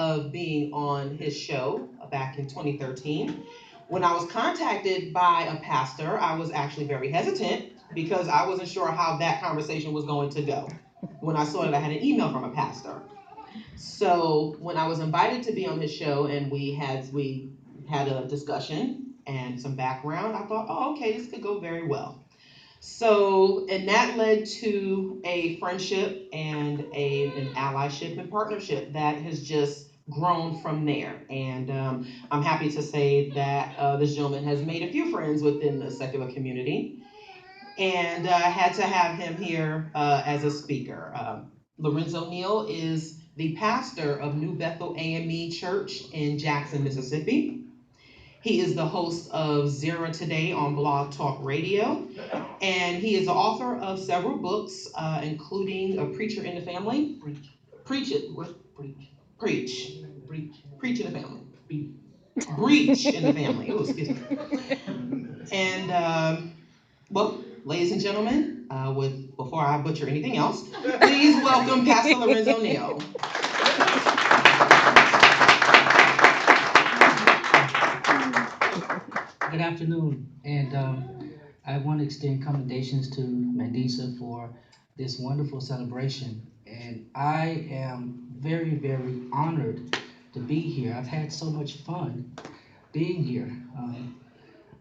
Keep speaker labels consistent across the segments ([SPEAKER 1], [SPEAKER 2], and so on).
[SPEAKER 1] of being on his show back in 2013. When I was contacted by a pastor, I was actually very hesitant because I wasn't sure how that conversation was going to go when I saw that I had an email from a pastor. So when I was invited to be on his show and we had a discussion and some background, I thought, oh, okay, this could go very well. So, and that led to a friendship and an allyship and partnership that has just grown from there. And I'm happy to say that this gentleman has made a few friends within the secular community. And I had to have him here as a speaker. Lorenzo Neal is the pastor of New Bethel AME Church in Jackson, Mississippi. He is the host of Zera Today on Blog Talk Radio, and he is the author of several books, including A Preacher in the Family. Preach it. What? Preach. Preach in the family. Breach in the family. Oh, excuse me. And well, ladies and gentlemen, with before I butcher anything else, please welcome Pastor Lorenzo Neal.
[SPEAKER 2] Good afternoon, and I want to extend commendations to Mandisa for this wonderful celebration. And I am very, very honored to be here. I've had so much fun being here.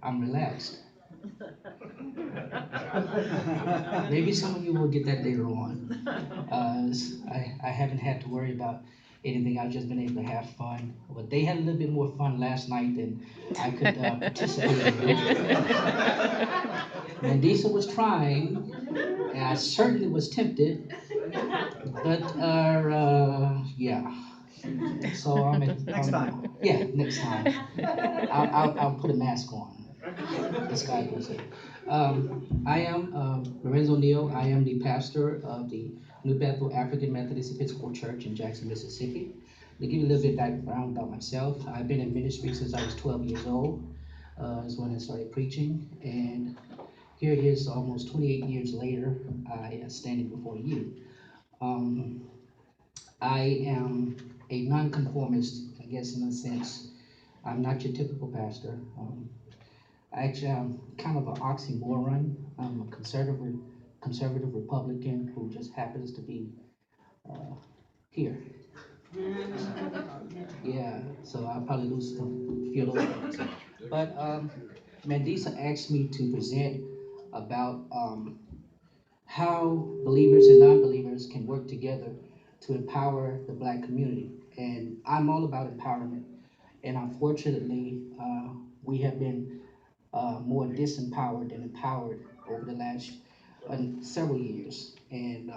[SPEAKER 2] I'm relaxed. Maybe some of you will get that later on. I haven't had to worry about anything. I've just been able to have fun. But they had a little bit more fun last night than I could participate in. Mandisa was trying, and I certainly was tempted, but yeah. So next time. Yeah, next time. I'll put a mask on. Disguise myself. I am Lorenzo Neal. I am the pastor of the New Bethel African Methodist Episcopal Church in Jackson, Mississippi. To give you a little bit of background about myself, I've been in ministry since I was 12 years old. Is when I started preaching, and here it is almost 28 years later, I am standing before you. Um, I am a nonconformist, I guess, in a sense. I'm not your typical pastor. Actually, I'm kind of an oxymoron. I'm a conservative Republican who just happens to be uh, here. Yeah, so I'll probably lose a few of those votes. But Mandisa asked me to present about how believers and non-believers can work together to empower the black community. And I'm all about empowerment. And unfortunately, we have been more disempowered than empowered over the last several years. And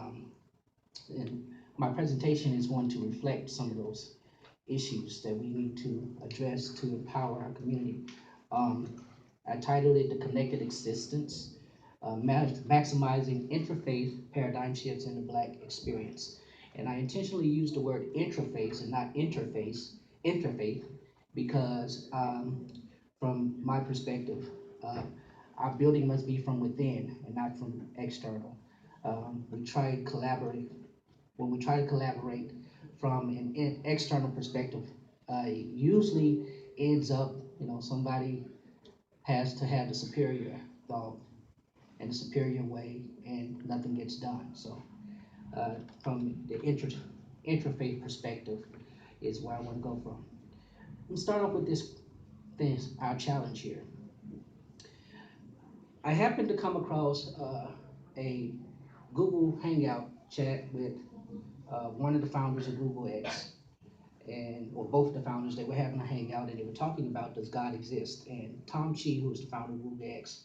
[SPEAKER 2] my presentation is going to reflect some of those issues that we need to address to empower our community. Um, I titled it The Connected Existence, Maximizing Interfaith Paradigm Shifts in the Black Experience. And I intentionally used the word interface and not interfaith, because from my perspective, uh, our building must be from within and not from external. We try to collaborate. When we try to collaborate from an external perspective, it usually ends up, somebody has to have the superior thought and the superior way, and nothing gets done. So, from the interfaith perspective, is where I want to go from. Let's start off with this our challenge here. I happened to come across a Google Hangout chat with one of the founders of Google X, and or both the founders. They were having a hangout and they were talking about, does God exist? And Tom Chi, who is the founder of Google X,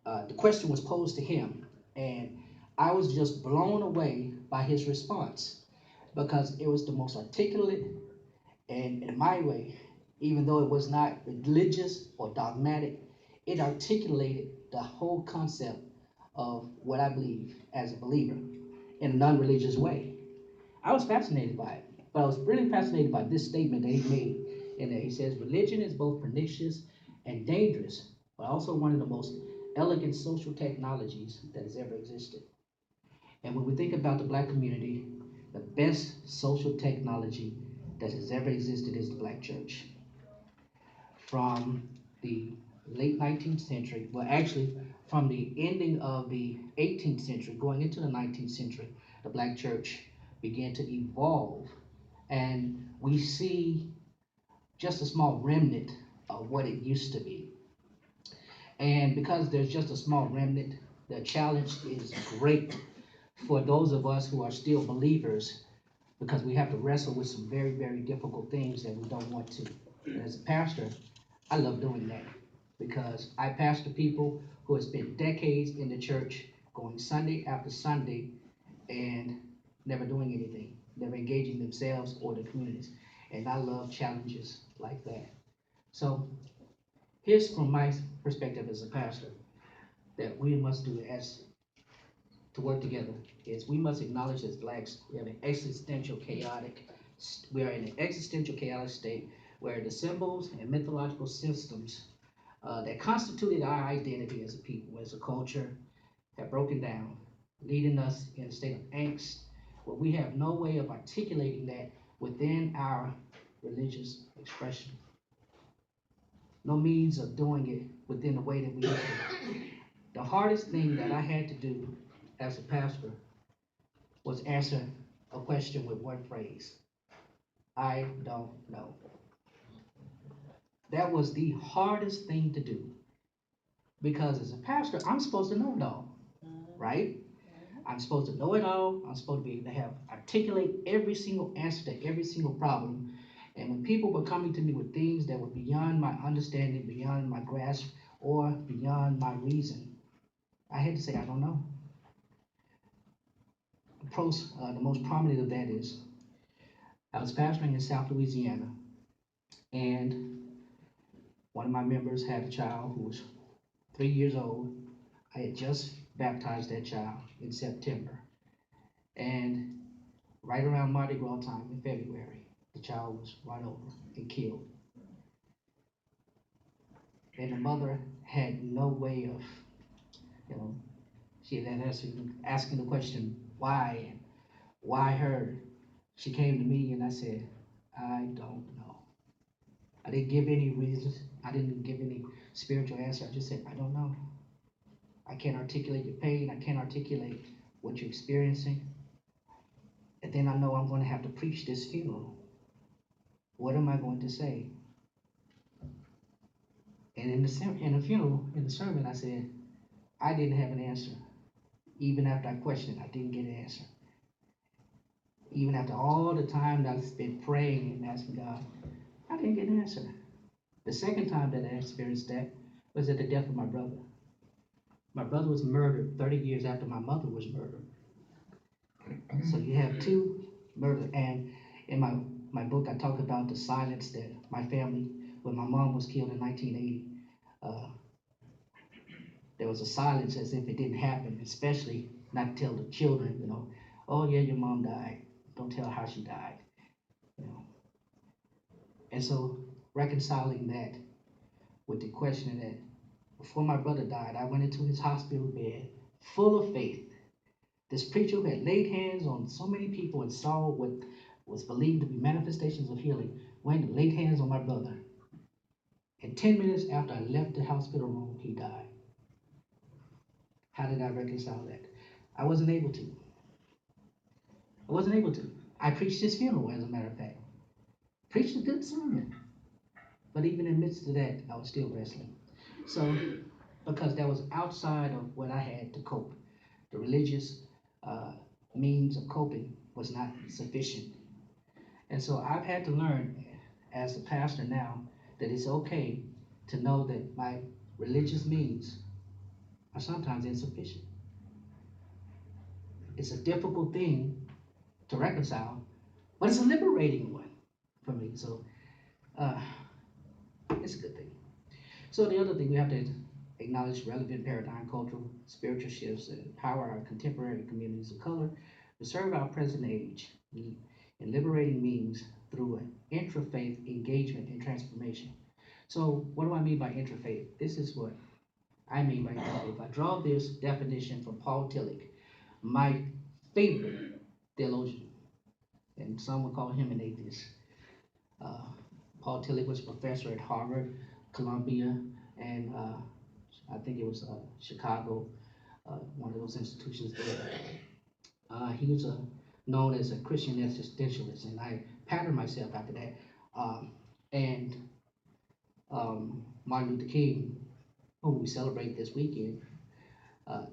[SPEAKER 2] the question was posed to him, and I was just blown away by his response because it was the most articulate, and in my way, even though it was not religious or dogmatic, it articulated the whole concept of what I believe as a believer in a non-religious way. I was fascinated by it, but I was really fascinated by this statement that he made in there. He says, religion is both pernicious and dangerous, but also one of the most elegant social technologies that has ever existed. And when we think about the black community, the best social technology that has ever existed is the black church. From the late 19th century, well, actually, from the ending of the 18th century going into the 19th century, the black church began to evolve, and we see just a small remnant of what it used to be. And because there's just a small remnant, the challenge is great for those of us who are still believers because we have to wrestle with some very, very difficult things that we don't want to. And as a pastor, I love doing that because I pastor people who have spent decades in the church going Sunday after Sunday and never doing anything, never engaging themselves or the communities. And I love challenges like that. So here's from my perspective as a pastor that we must do as to work together is we must acknowledge as blacks we have an existential chaotic we are in an existential chaotic state where the symbols and mythological systems that constituted our identity as a people, as a culture, have broken down, leading us in a state of angst where we have no way of articulating that within our religious expression, no means of doing it within the way that we used to. The hardest thing that I had to do as a pastor was answer a question with one phrase: I don't know. That was the hardest thing to do because as a pastor, I'm supposed to know it all, right? I'm supposed to know it all. I'm supposed to be able to have articulate every single answer to every single problem. And when people were coming to me with things that were beyond my understanding, beyond my grasp, or beyond my reason, I had to say, I don't know. The most prominent of that is I was pastoring in South Louisiana, and one of my members had a child who was 3 years old. I had just baptized that child in September. And right around Mardi Gras time in February, the child was run over and killed. And the mother had no way of, you know, she had asking the question, why? And why her? She came to me and I said, I don't know. I didn't give any reasons. I didn't give any spiritual answer. I just said, I don't know. I can't articulate your pain. I can't articulate what you're experiencing. And then I know I'm going to have to preach this funeral. What am I going to say? And in the funeral, in the sermon, I said, I didn't have an answer. Even after I questioned, I didn't get an answer. Even after all the time that I spent praying and asking God, I didn't get an answer. The second time that I experienced that was at the death of my brother. My brother was murdered 30 years after my mother was murdered. So you have two murders. And in my book, I talk about the silence that my family, when my mom was killed in 1980, uh, there was a silence as if it didn't happen, especially not to tell the children, oh yeah, your mom died. Don't tell how she died, you know. And so reconciling that with the question that before my brother died, I went into his hospital bed full of faith. This preacher who had laid hands on so many people and saw what was believed to be manifestations of healing went and laid hands on my brother. And 10 minutes after I left the hospital room, he died. How did I reconcile that? I wasn't able to. I wasn't able to. I preached his funeral, as a matter of fact. Preached a good sermon. But even in the midst of that, I was still wrestling. So, because that was outside of what I had to cope. The religious uh, means of coping was not sufficient. And so I've had to learn as a pastor now that it's okay to know that my religious means are sometimes insufficient. It's a difficult thing to reconcile, but it's a liberating one for me. So uh, it's a good thing. So the other thing we have to acknowledge relevant paradigm, cultural, spiritual shifts that empower our contemporary communities of color to serve our present age in liberating means through an intra-faith engagement and transformation. So what do I mean by intra-faith? This is what I mean by intra-faith. I draw this definition from Paul Tillich, my favorite theologian, and some would call him an atheist. Uh, Paul Tillich was a professor at Harvard, Columbia, and I think it was Chicago, one of those institutions there. He was known as a Christian existentialist, and I patterned myself after that. Um, and Martin Luther King, who we celebrate this weekend,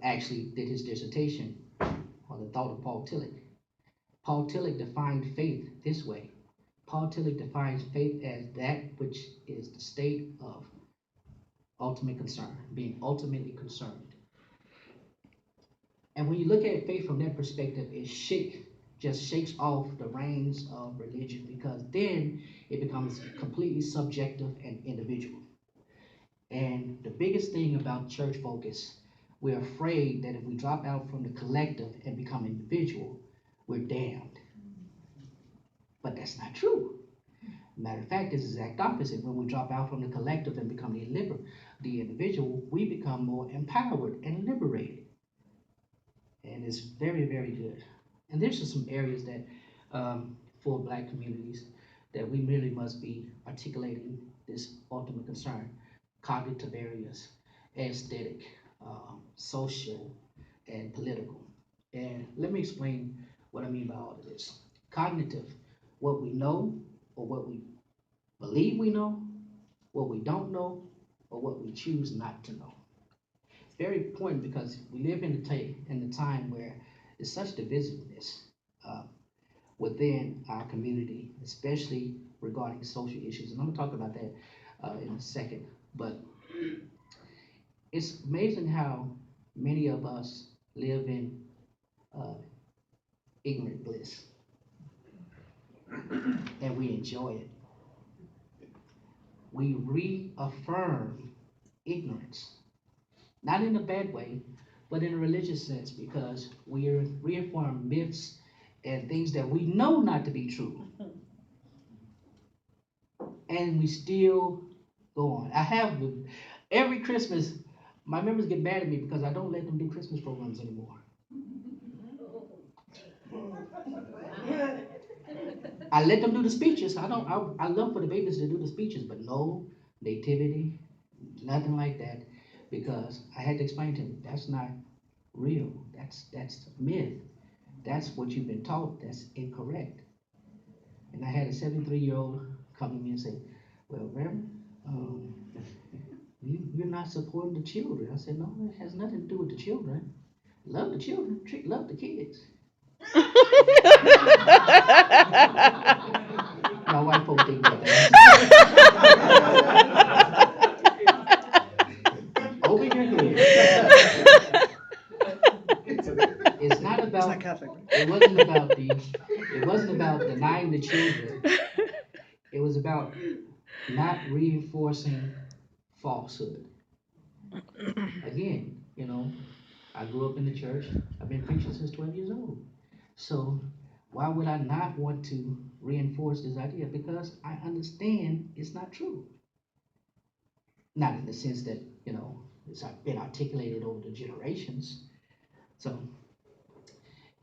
[SPEAKER 2] actually did his dissertation on the thought of Paul Tillich. Paul Tillich defined faith this way. Paul Tillich defines faith as that which is the state of ultimate concern, being ultimately concerned. And when you look at faith from that perspective, just shakes off the reins of religion because then it becomes completely subjective and individual. And the biggest thing about church focus, we're afraid that if we drop out from the collective and become individual, we're damned. But that's not true. Matter of fact, it's the exact opposite. When we drop out from the collective and become the individual, we become more empowered and liberated. And it's very, very good. And there's just some areas that, for Black communities, that we really must be articulating this ultimate concern: cognitive areas, aesthetic, social, and political. And let me explain what I mean by all of this. Cognitive, what we know or what we believe we know, what we don't know, or what we choose not to know. It's very important because we live in the time where there's such divisiveness uh, within our community, especially regarding social issues. And I'm gonna talk about that in a second. But it's amazing how many of us live in uh, ignorant bliss, and we enjoy it. We reaffirm ignorance, not in a bad way, but in a religious sense, because we reaffirm myths and things that we know not to be true, and we still go on. I have every Christmas. My members get mad at me because I don't let them do Christmas programs anymore. I let them do the speeches. I don't. I love for the babies to do the speeches, but no nativity, nothing like that, because I had to explain to them that's not real. That's myth. That's what you've been taught. That's incorrect. And I had a 73-year-old come to me and say, "Well, Reverend, um, you're not supporting the children." I said, "No, it has nothing to do with the children. Love the children, love the kids." My wife won't think over your head. It's not about. Not Catholic. It wasn't about denying the children. It was about not reinforcing falsehood. Again, I grew up in the church. I've been preaching since 12 years old. So why would I not want to reinforce this idea? Because I understand it's not true. Not in the sense that, it's been articulated over the generations. So,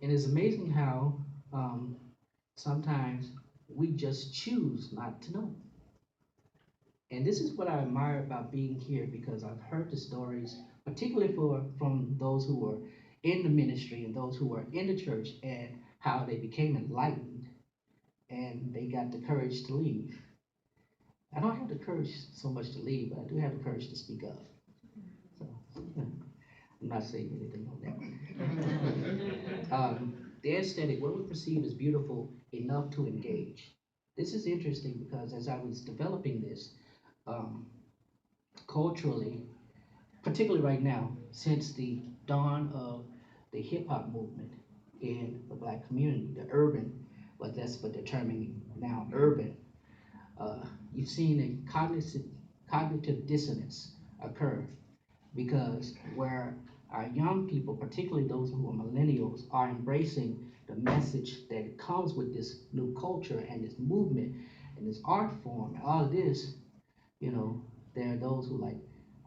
[SPEAKER 2] and it's amazing how sometimes we just choose not to know. And this is what I admire about being here because I've heard the stories, particularly from those who were in the ministry and those who were in the church, and how they became enlightened and they got the courage to leave. I don't have the courage so much to leave, but I do have the courage to speak up. So yeah, I'm not saying anything on that. The aesthetic, what we perceive as beautiful enough to engage. This is interesting because as I was developing this, um, culturally, particularly right now, since the dawn of the hip hop movement in the Black community, the urban, but that's what they're terming now urban, you've seen a cognitive dissonance occur because where our young people, particularly those who are millennials, are embracing the message that comes with this new culture and this movement and this art form and all of this, you know, there are those who like,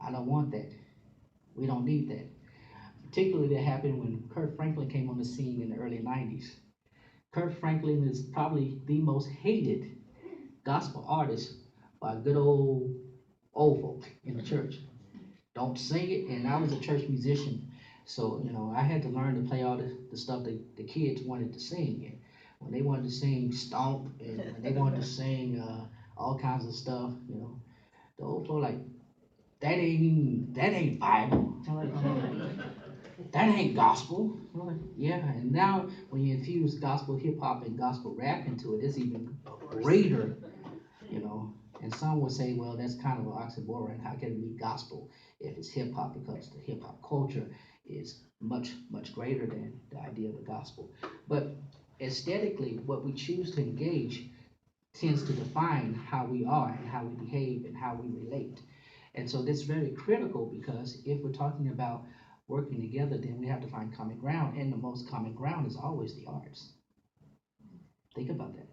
[SPEAKER 2] I don't want that. We don't need that. Particularly that happened when Kurt Franklin came on the scene in the early 90s. Kurt Franklin is probably the most hated gospel artists by good old folk in the church. Don't sing it, and I was a church musician, so I had to learn to play all the stuff that the kids wanted to sing. And when they wanted to sing stomp, and when they wanted to sing all kinds of stuff, the old folk like that ain't Bible. I'm like, that ain't gospel. I'm like, yeah, and now when you infuse gospel hip hop and gospel rap into it, it's even greater, you know. And some would say, well, that's kind of an oxymoron. How can it be gospel if it's hip hop? Because the hip hop culture is much, much greater than the idea of the gospel. But aesthetically, what we choose to engage tends to define how we are and how we behave and how we relate. And so that's very critical because if we're talking about working together, then we have to find common ground. And the most common ground is always the arts. Think about that.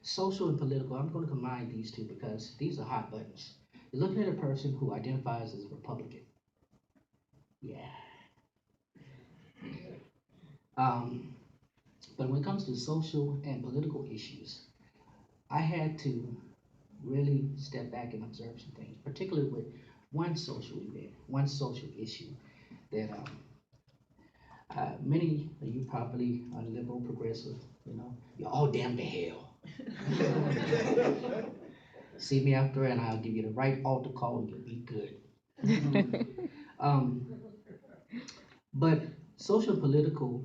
[SPEAKER 2] Social and political, I'm going to combine these two because these are hot buttons. You're looking at a person who identifies as a Republican. Yeah. Um, but when it comes to social and political issues, I had to really step back and observe some things, particularly with one social event, one social issue that many of you probably are liberal, progressive, you're all damn to hell. See me after and I'll give you the right altar call and you'll be good. um, but social political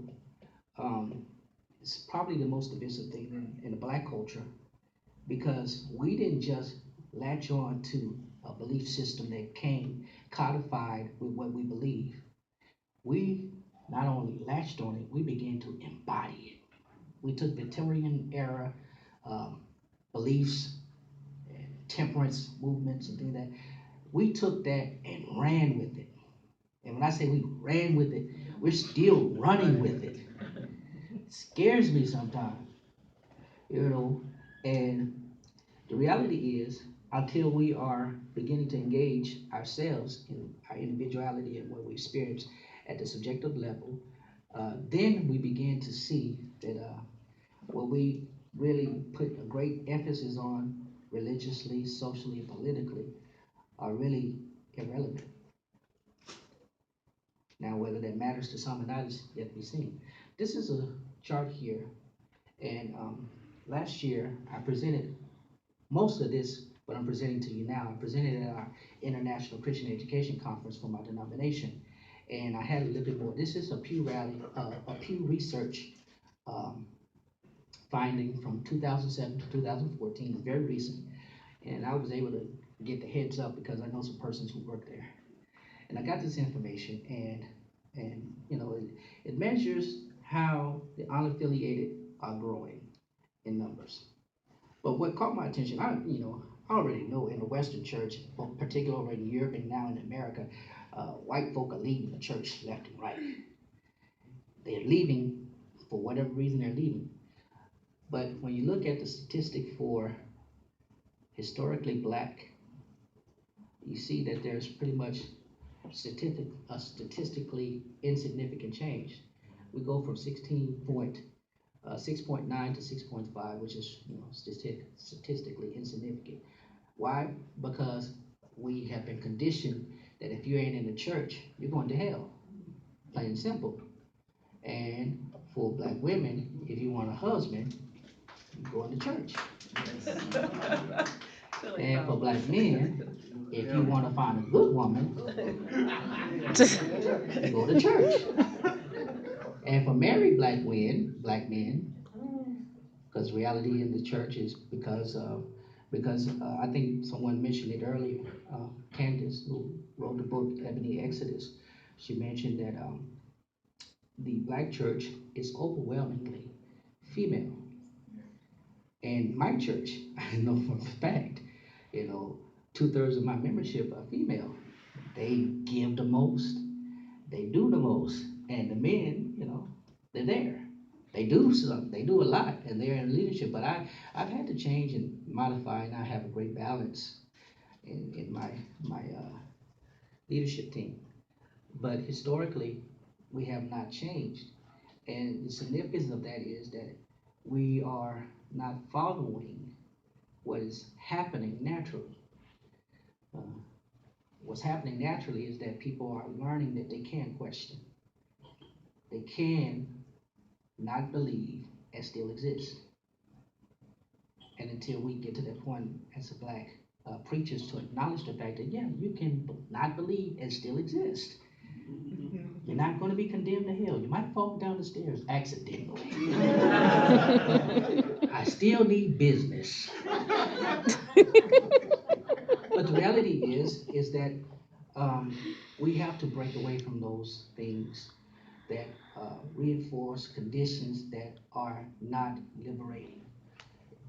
[SPEAKER 2] is probably the most divisive thing in the black culture because we didn't just latch on to a belief system that came codified with what we believe. We not only latched on it, we began to embody it. We took Victorian era um, beliefs and temperance movements and things like that. We took that and ran with it. And when I say we ran with it, we're still running with it. It scares me sometimes, you know. And the reality is, until we are beginning to engage ourselves in our individuality and what we experience at the subjective level, then we begin to see that what we really put a great emphasis on religiously, socially, and politically are really irrelevant. Now, whether that matters to some or not is yet to be seen. This is a chart here, and last year I presented most of this, what I'm presenting to you now. I presented at our International Christian Education Conference for my denomination, and I had a little bit more. This is a Pew Rally, a Pew Research um, finding from 2007 to 2014. It's very recent, and I was able to get the heads up because I know some persons who work there. And I got this information, and it measures how the unaffiliated are growing in numbers. But what caught my attention, I already know in the Western church, particularly over in Europe and now in America, white folk are leaving the church left and right. They're leaving for whatever reason they're leaving. But when you look at the statistic for historically black, you see that there's pretty much a statistically insignificant change. We go from 6.9 to 6.5, which is statistically insignificant. Why? Because we have been conditioned that if you ain't in the church, you're going to hell. Plain and simple. And for black women, if you want a husband, you go into church. And for black men, if you want to find a good woman, you go to church. And for married black men, because reality in the church is because I think someone mentioned it earlier. Candace, who wrote the book Ebony Exodus, she mentioned that the black church is overwhelmingly female. And my church, I know for a fact, you know, 2/3 of my membership are female. They give the most, they do the most, and the men, they're there. They do some, they do a lot, and they're in leadership. But I've had to change and modify, and I have a great balance in my leadership team. But historically, we have not changed, and the significance of that is that we are not following what is happening naturally. Uh, what's happening naturally is that people are learning that they can question, they can not believe and still exist. And until we get to that point as a black preachers to acknowledge the fact that, yeah, you can not believe and still exist. You're not going to be condemned to hell. You might fall down the stairs accidentally. I still need business. But the reality is that we have to break away from those things that reinforce conditions that are not liberating.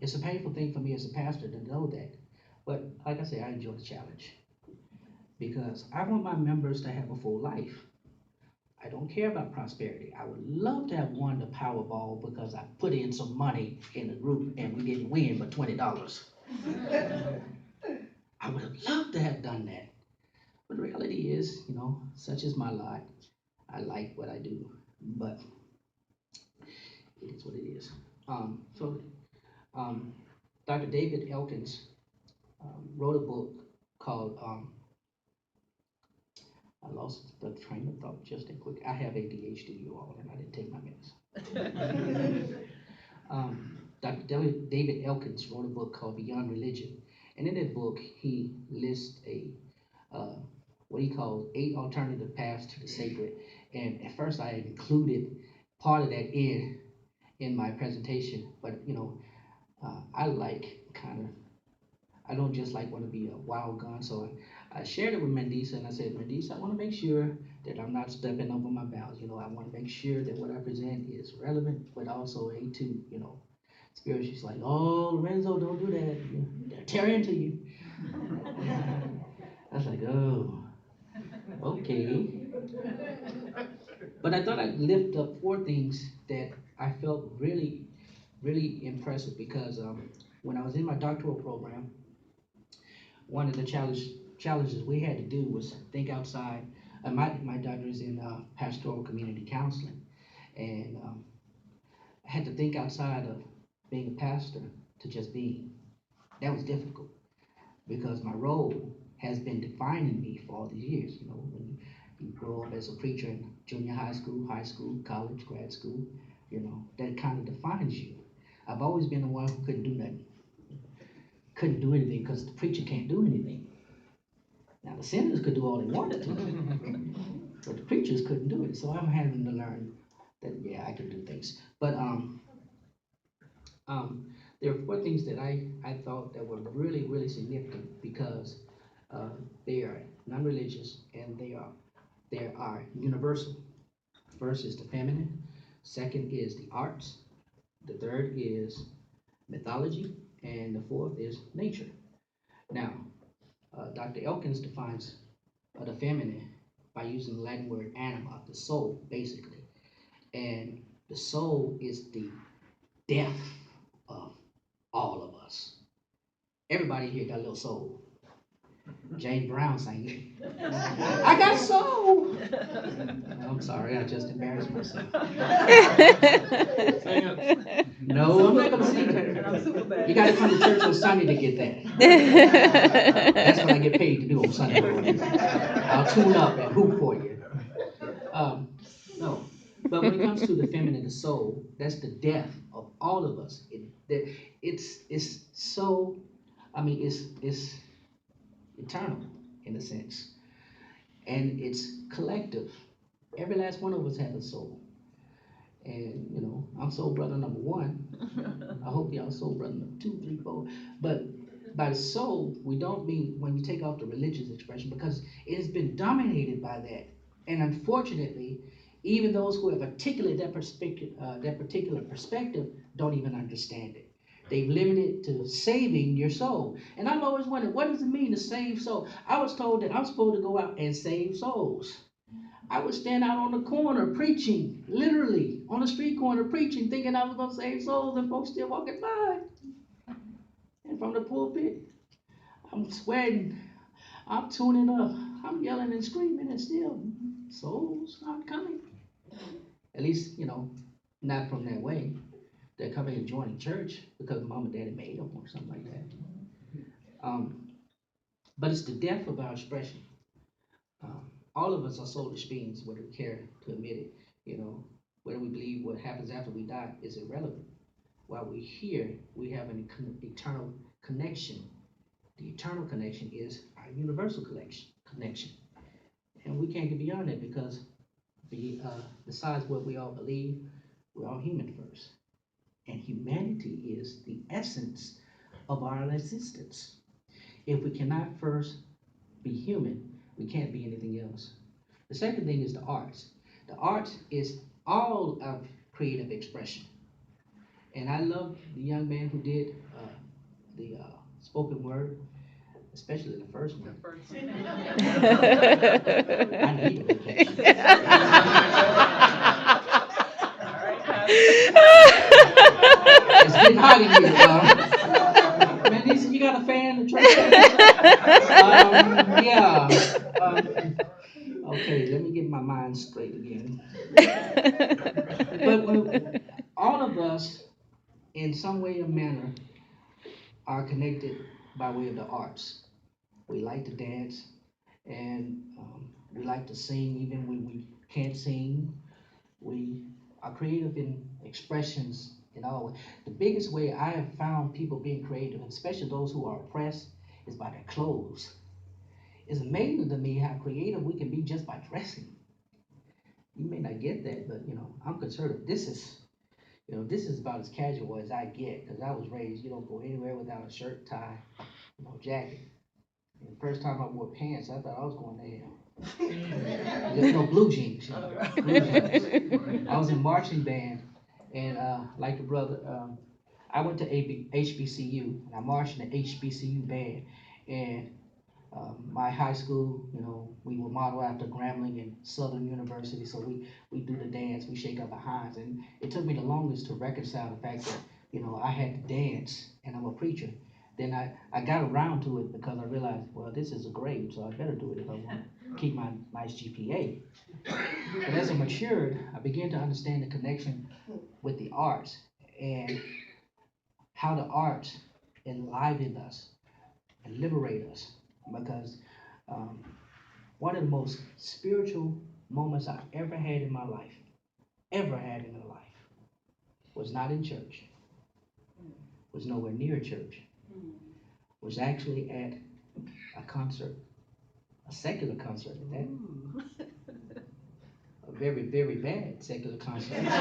[SPEAKER 2] It's a painful thing for me as a pastor to know that. But like I say, I enjoy the challenge because I want my members to have a full life. I don't care about prosperity. I would love to have won the Powerball because I put in some money in the group and we didn't win but $20. I would have loved to have done that. But the reality is, such is my lot. I like what I do, but it is what it is. So Dr. David Elkins wrote a book called I lost the train of thought just that quick. I have ADHD, you all, and I didn't take my meds. Dr. David Elkins wrote a book called Beyond Religion, and in that book he lists a uh, what he calls 8 alternative paths to the sacred. And at first I included part of that in my presentation, but I like kind of I don't just like want to be a wild gun. So I shared it with Mandisa and I said, Mandisa, I want to make sure that I'm not stepping over my bounds. I want to make sure that what I present is relevant, but also a to, spirit. She's like, oh, Lorenzo, don't do that. They'll tear into you. I was like, oh, okay. But I thought I'd lift up 4 things that I felt really, really impressive because when I was in my doctoral program, one of the challenges we had to do was think outside. My doctor is in pastoral community counseling, and I had to think outside of being a pastor to just being. That was difficult because my role has been defining me for all these years. When you grow up as a preacher in junior high school, college, grad school, that kind of defines you. I've always been the one who couldn't do nothing, couldn't do anything because the preacher can't do anything. Now the senators could do all they wanted to, but the preachers couldn't do it. So I'm having to learn that yeah, I can do things. But um, there are 4 things that I thought that were really really significant because uh, they are non-religious and they are universal. First is the feminine. Second is the arts. The third is mythology, and the fourth is nature. Now, Dr. Elkins defines the feminine by using the Latin word anima, the soul, basically. And the soul is the depth of all of us. Everybody here got a little soul. James Brown sang it. I got soul. I'm sorry, I just embarrassed myself. Sing it. No, I'm not gonna sing it. You gotta come to church on Sunday to get that. That's what I get paid to do on Sunday morning. I'll tune up and hoop for you. Um, no, but when it comes to the feminine, the soul, that's the depth of all of us. It's so. I mean, it's eternal in a sense, and it's collective. Every last one of us has a soul, and I'm soul brother number one. I hope y'all soul brother number two, three, four. But by the soul, we don't mean when you take off the religious expression because it has been dominated by that. And unfortunately, even those who have articulated that particular perspective, don't even understand it. They've limited it to saving your soul. And I've always wondered, what does it mean to save soul? I was told that I'm supposed to go out and save souls. I would stand out on the corner preaching, literally on the street corner preaching, thinking I was going to save souls, and folks still walking by. And from the pulpit, I'm sweating, I'm tuning up, I'm yelling and screaming, and still souls not coming. At least, not from that way. They're coming and joining church because mom and daddy made them or something like that. Um, but it's the depth of our expression. All of us are soulish beings, whether we care to admit it. You know, whether we believe what happens after we die is irrelevant. While we're here, we have an eternal connection. The eternal connection is our universal connection. And we can't get beyond that because besides what we all believe, we're all human first. And humanity is the essence of our existence. If we cannot first be human, we can't be anything else. The second thing is the arts. The arts is all of creative expression. And I love the young man who did the spoken word, especially the first one. I need a vacation. It's getting hot in here. Man, you got a fan to try yeah. Okay, let me get my mind straight again. But all of us, in some way or manner, are connected by way of the arts. We like to dance, and we like to sing even when we can't sing. We are creative in expressions in all ways. The biggest way I have found people being creative, especially those who are oppressed, is by their clothes. It's amazing to me how creative we can be just by dressing. You may not get that, but I'm conservative. This is about as casual as I get because I was raised. You don't go anywhere without a shirt, tie, jacket. And the first time I wore pants, I thought I was going to hell. Blue jeans. Blue jeans. I was in marching band, and like the brother, I went to HBCU, and I marched in the HBCU band, and my high school, we were modeled after Grambling and Southern University, so we do the dance, we shake our behinds, and it took me the longest to reconcile the fact that I had to dance, and I'm a preacher. Then I got around to it because I realized, well, this is a grade, so I better do it if I want to keep my nice GPA. But as I matured, I began to understand the connection with the arts and how the arts enliven us and liberate us because um, one of the most spiritual moments I ever had in my life, was not in church, was nowhere near church, was actually at a concert, a secular concert at that, a very, very bad secular concert that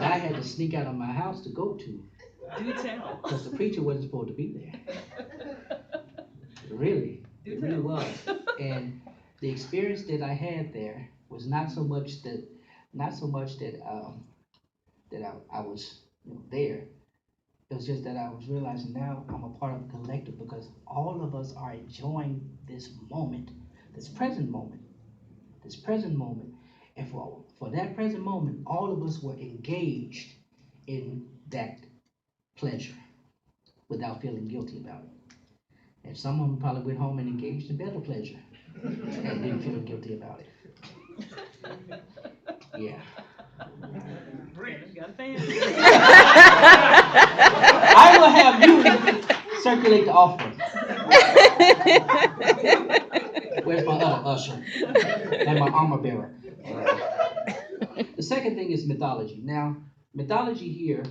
[SPEAKER 2] I had to sneak out of my house to go to. Do tell. Because the preacher wasn't supposed to be there. Really, it really was. And the experience that I had there was not so much that I was there. It was just that I was realizing now I'm a part of a collective because all of us are enjoying this moment, this present moment, this present moment. And for that present moment, all of us were engaged in that pleasure without feeling guilty about it. And some of them probably went home and engaged in better pleasure and didn't feel guilty about it. Yeah. Got a fan. I will have you circulate the offering. Where's my other usher and my armor bearer? The second thing is mythology. Now, mythology here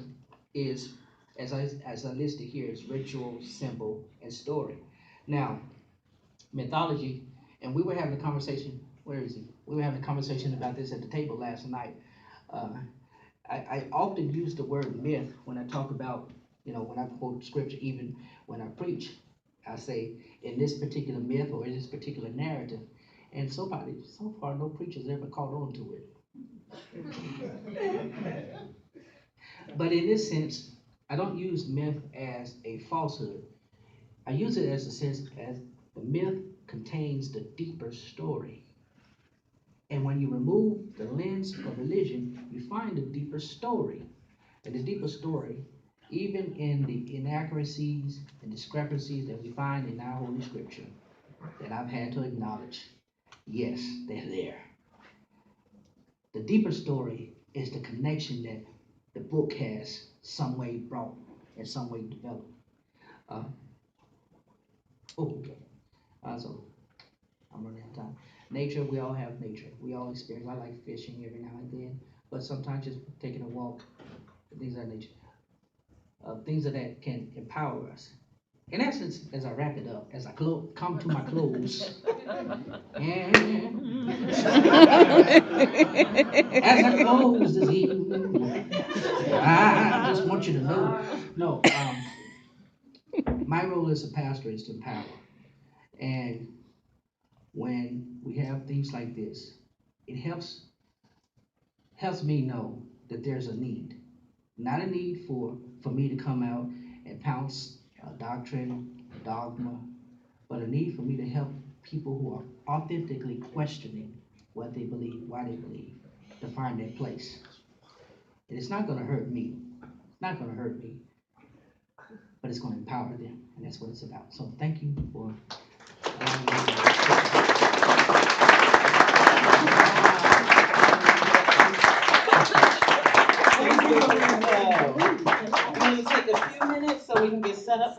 [SPEAKER 2] is, as I listed here, is ritual, symbol, and story. Now, mythology, and we were having a conversation. Where is he? We were having a conversation about this at the table last night. Uh, I often use the word myth when I talk about, when I quote scripture, even when I preach. I say, in this particular myth or in this particular narrative. And so far, no preacher's ever caught on to it. But in this sense, I don't use myth as a falsehood. I use it as a sense as the myth contains the deeper story. And when you remove the lens of religion, you find a deeper story. And the deeper story, even in the inaccuracies and discrepancies that we find in our Holy Scripture, that I've had to acknowledge, yes, they're there. The deeper story is the connection that the book has some way brought and some way developed. Uh, oh, okay. So I'm running out of time. Nature, we all have nature. We all experience. I like fishing every now and then, but sometimes just taking a walk, things of that nature, things of that can empower us. In essence, as I wrap it up, as I come to my close, and as I close this evening, I just want you to know, no, my role as a pastor is to empower. And when we have things like this, it helps me know that there's a need. Not a need for me to come out and pounce doctrine, dogma, but a need for me to help people who are authentically questioning what they believe, why they believe, to find their place. And it's not going to hurt me. It's not going to hurt me, but it's going to empower them, and that's what it's about. So thank you for allowing me
[SPEAKER 1] Thank you, Lorenzo. We're going to take a few minutes so we can get set up